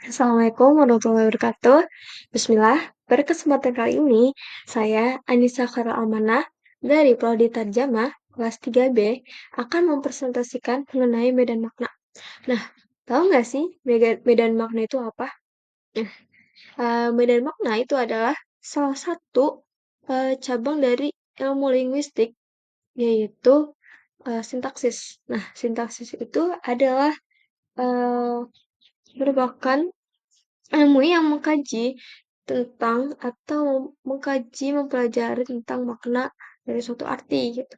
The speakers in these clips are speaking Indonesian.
Assalamualaikum warahmatullahi wabarakatuh. Bismillah, pada kesempatan kali ini, saya Anissa Khairul Amanah dari Prodi Tarjamah kelas 3B akan mempresentasikan mengenai medan makna. Nah, tahu nggak sih medan makna itu apa? Nah, medan makna itu adalah salah satu cabang dari ilmu linguistik, yaitu sintaksis. Nah, sintaksis itu adalah eh, merupakan ilmu yang mengkaji tentang atau mempelajari tentang makna dari suatu arti gitu.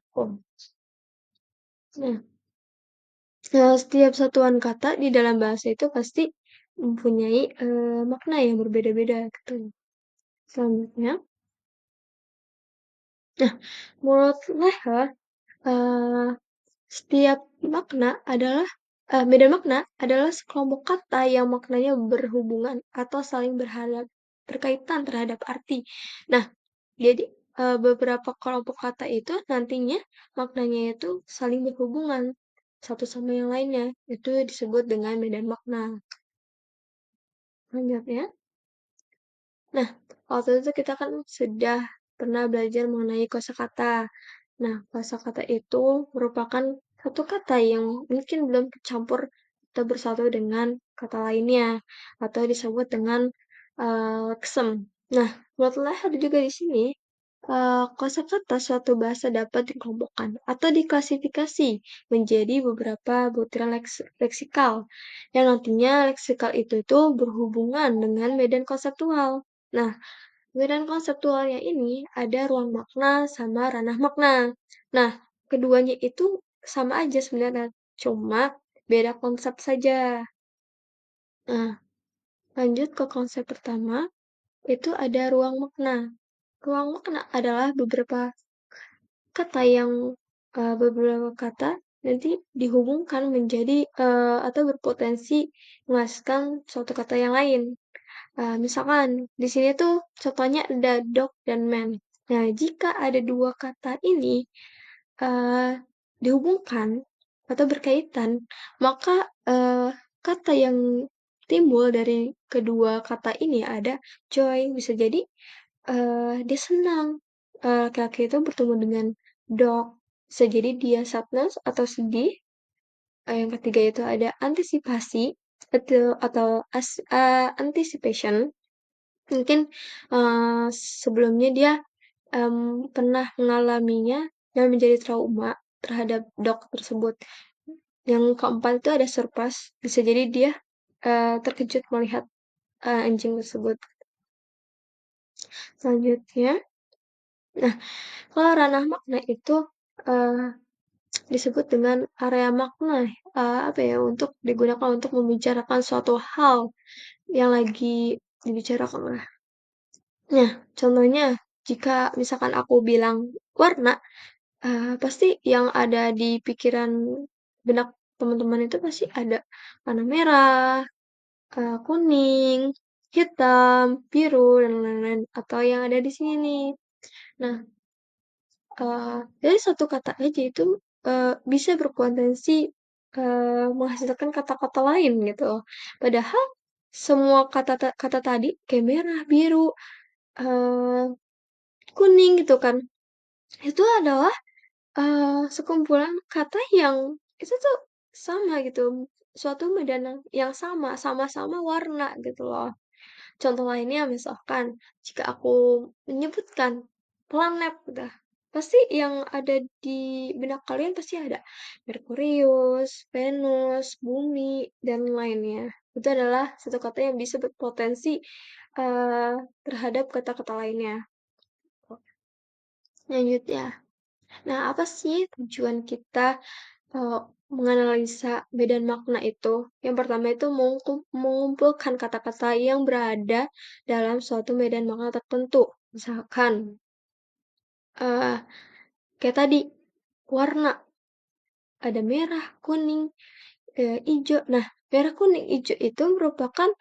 Nah, setiap satuan kata di dalam bahasa itu pasti mempunyai makna yang berbeda-beda gitu. Selanjutnya, nah menurut Leher, eh, setiap makna adalah medan makna adalah sekelompok kata yang maknanya berhubungan atau saling berkaitan terhadap arti. Nah, jadi, beberapa kelompok kata itu nantinya maknanya itu saling berhubungan satu sama yang lainnya. Itu disebut dengan medan makna. Selanjutnya, nah, waktu itu kita kan sudah pernah belajar mengenai kosakata. Nah, kosakata itu merupakan satu kata yang mungkin belum tercampur atau bersatu dengan kata lainnya atau disebut dengan kesem. Nah, menurut Leher juga di sini kosakata suatu bahasa dapat dikelompokkan atau diklasifikasi menjadi beberapa butiran leksikal, yang nantinya leksikal itu berhubungan dengan medan konseptual. Nah, medan konseptualnya ini ada ruang makna sama ranah makna. Nah, keduanya itu sama aja sebenarnya, cuma beda konsep saja. Nah, lanjut ke konsep pertama, itu ada ruang makna. Ruang makna adalah beberapa kata nanti dihubungkan menjadi atau berpotensi menghasilkan suatu kata yang lain. Misalkan di sini tuh contohnya ada dog dan man. Nah, jika ada dua kata ini uh, dihubungkan atau berkaitan, maka kata yang timbul dari kedua kata ini ada joy. Bisa jadi dia senang. Laki-laki itu bertemu dengan dog. Bisa jadi dia sadness atau sedih. Yang ketiga itu ada antisipasi atau anticipation. Mungkin sebelumnya dia pernah mengalaminya dan menjadi trauma terhadap dog tersebut. Yang keempat itu ada surprise. Bisa jadi dia terkejut melihat anjing tersebut. Selanjutnya, nah, kalau ranah makna itu uh, disebut dengan area makna, apa ya, untuk digunakan untuk membicarakan suatu hal yang lagi dibicarakan. Nah, contohnya jika misalkan aku bilang warna, pasti yang ada di pikiran benak teman-teman itu pasti ada warna merah, kuning, hitam, biru, dan lain-lain. Atau yang ada di sini nih. Nah, dari satu kata aja itu bisa berpotensi menghasilkan kata-kata lain gitu. Padahal semua kata tadi kayak merah, biru, eh, kuning gitu kan. Itu adalah sekumpulan kata yang itu tuh sama gitu. Suatu medan yang sama, sama-sama warna gitu loh. Contoh lainnya misalkan jika aku menyebutkan planet gitu, pasti yang ada di benak kalian pasti ada Merkurius, Venus, Bumi, dan lainnya. Itu adalah satu kata yang bisa berpotensi terhadap kata-kata lainnya. Lanjutnya. Nah, apa sih tujuan kita eee, menganalisa medan makna itu? Yang pertama itu mengumpulkan kata-kata yang berada dalam suatu medan makna tertentu. Misalkan, eee, kayak tadi, warna, ada merah, kuning, ijo. Nah, merah, kuning, ijo itu merupakan,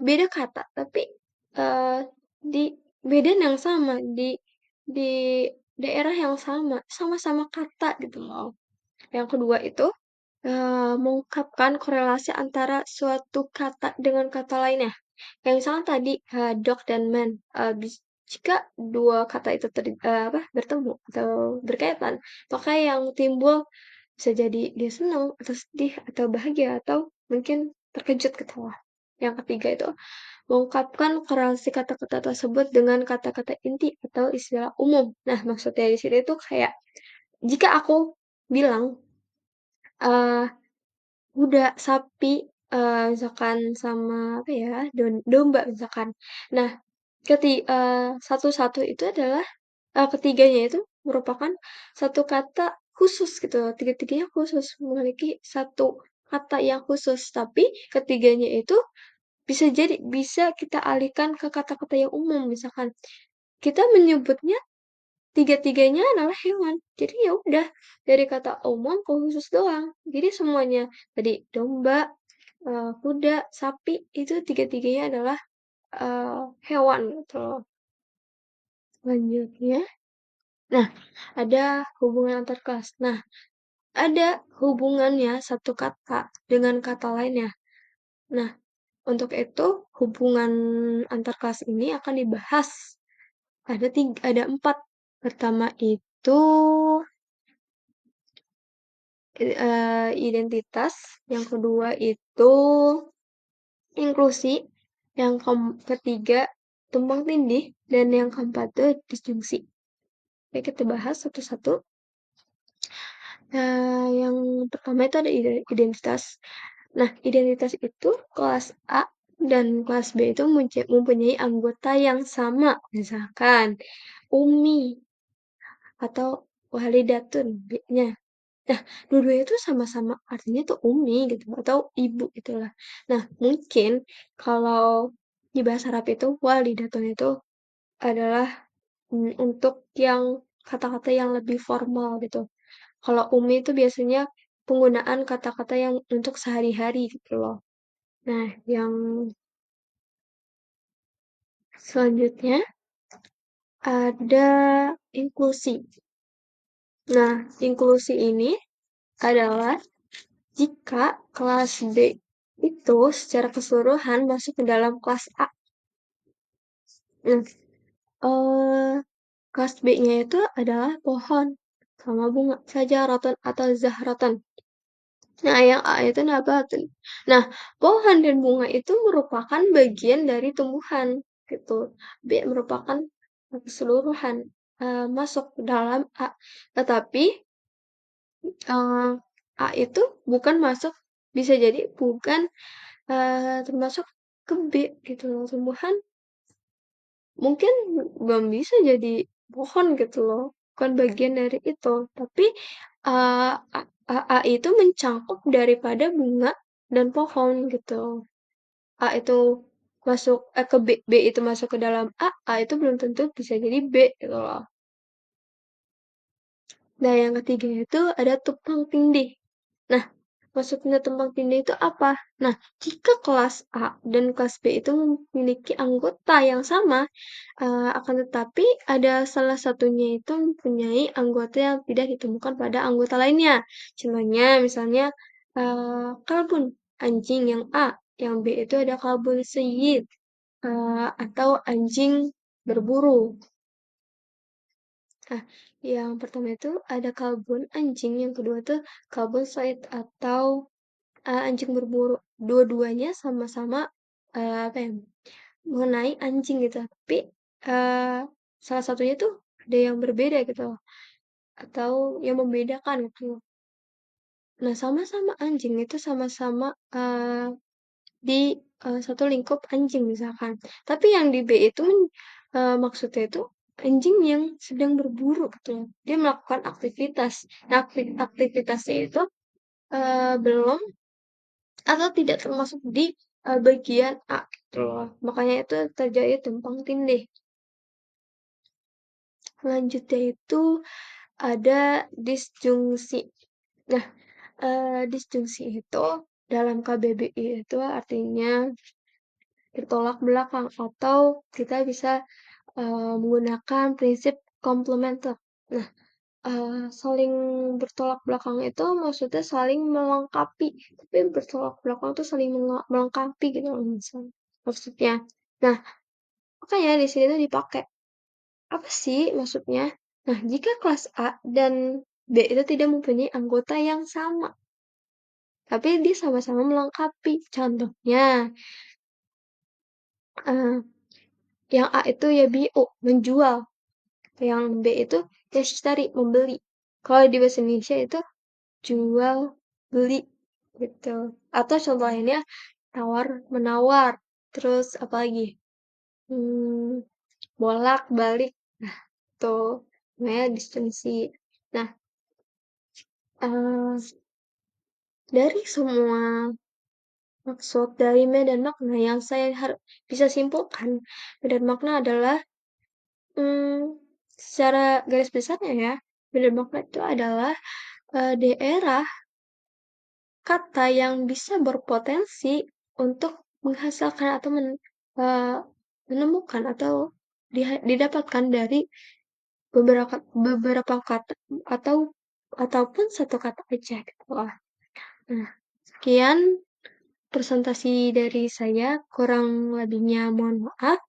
beda kata, tapi, eee, di medan yang sama, di daerah yang sama, sama-sama kata gitu loh. Yang kedua itu Mengungkapkan korelasi antara suatu kata dengan kata lainnya. Kayak misalnya tadi, dog dan man, jika 2 kata itu bertemu atau berkaitan, maka yang timbul bisa jadi dia senang atau sedih atau bahagia atau mungkin terkejut, ketawa. Yang ketiga itu mengungkapkan korelasi kata-kata tersebut dengan kata-kata inti atau istilah umum. Nah, maksudnya di sini tuh kayak jika aku bilang, eee, kuda, sapi, misalkan sama apa ya, domba misalkan. Nah, satu-satu itu adalah ketiganya itu merupakan satu kata khusus gitu loh, tiga-tiganya khusus, memiliki satu kata yang khusus, tapi ketiganya itu bisa kita alihkan ke kata-kata yang umum, misalkan kita menyebutnya tiga-tiganya adalah hewan. Jadi ya udah, dari kata umum ke khusus doang. Jadi semuanya tadi domba, kuda, sapi, itu tiga-tiganya adalah, hewan gitu loh. Selanjutnya, nah ada hubungan antar kelas. Nah, ada hubungannya satu kata dengan kata lainnya. Nah, untuk itu hubungan antar kelas ini akan dibahas. Ada 4. Pertama itu identitas, yang kedua itu inklusi, yang ketiga tumpang tindih, dan yang keempat tuh disjungsi. Oke, kita bahas satu-satu. Yang pertama itu ada identitas. Nah, identitas itu kelas A dan kelas B itu mempunyai anggota yang sama. Misalkan Umi atau Walidatun B-nya. Nah, dua-duanya itu sama-sama artinya tuh umi gitu atau ibu gitulah. Nah, mungkin kalau di bahasa Arab itu walidatun itu adalah untuk yang kata-kata yang lebih formal gitu. Kalau umi itu biasanya penggunaan kata-kata yang untuk sehari-hari gitu loh. Nah, yang selanjutnya ada inklusi. Nah, inklusi ini adalah jika kelas B itu secara keseluruhan masuk ke dalam kelas A. Nah, eee, kelas B-nya itu adalah pohon sama bunga, sajaratun atau zahratun. Nah, yang A itu nabatun. Nah, pohon dan bunga itu merupakan bagian dari tumbuhan, gitu. B merupakan keseluruhan, masuk ke dalam A. Tetapi, eee, A itu bukan masuk bisa jadi bukan termasuk ke B gitu loh, tumbuhan mungkin belum bisa jadi pohon gitu loh, bukan bagian dari itu. Tapi, eee, A itu mencakup daripada bunga dan pohon gitu. A itu ke B, B itu masuk ke dalam A itu belum tentu bisa jadi B gitu loh. Nah, yang ketiga itu ada tumpang tindih. Nah, maksudnya tumpang tindih itu apa? Nah, jika kelas A dan kelas B itu memiliki anggota yang sama, akan tetapi ada salah satunya itu mempunyai anggota yang tidak ditemukan pada anggota lainnya. Contohnya, misalnya kalbun, anjing yang A, yang B itu ada kalbun sayyid, atau anjing berburu. Nah, yang pertama itu ada kalbun anjing, yang kedua tuh kalbun said atau anjing berburu. Dua-duanya sama-sama apa ya, mengenai anjing gitu, tapi salah satunya tuh ada yang berbeda gitu loh, atau yang membedakan gitu. Nah, sama-sama anjing itu sama-sama di satu lingkup anjing misalkan. Tapi yang di B itu maksudnya itu anjing yang sedang berburu gitu loh. Dia melakukan aktivitas. Nah, aktivitasnya itu belum atau tidak termasuk di bagian A gitu loh. Makanya itu terjadi tumpang tindih. Selanjutnya itu ada disjungsi. Nah, disjungsi itu dalam KBBI itu artinya bertolak belakang atau kita bisa menggunakan prinsip komplementer. Nah, Saling bertolak belakang itu maksudnya saling melengkapi, tapi bertolak belakang tuh saling melengkapi gitu loh maksudnya. Nah, makanya di sini tuh dipakai. Apa sih maksudnya? Nah, jika kelas A dan B itu tidak mempunyai anggota yang sama, tapi dia sama-sama melengkapi. Contohnya, eee, yang A itu ya BO, menjual, yang B itu yashtari, membeli. Kalau di bahasa Indonesia itu jual, beli, gitu. Atau contoh lainnya tawar, menawar, terus apalagi? Hmm, bolak, balik, tuh namanya disjungsi. Nah, eee, dari semua maksud dari medan makna yang saya bisa simpulkan, medan makna adalah, mmm, secara garis besarnya ya, medan makna itu adalah, daerah kata yang bisa berpotensi untuk menghasilkan atau eee, menemukan atau didapatkan dari beberapa beberapa kata atau ataupun satu kata aja gitu loh. Nah, sekian presentasi dari saya, kurang lebihnya mohon maaf.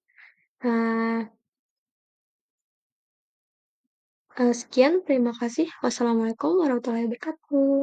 Eee sekian, terima kasih. Wassalamualaikum warahmatullahi wabarakatuh.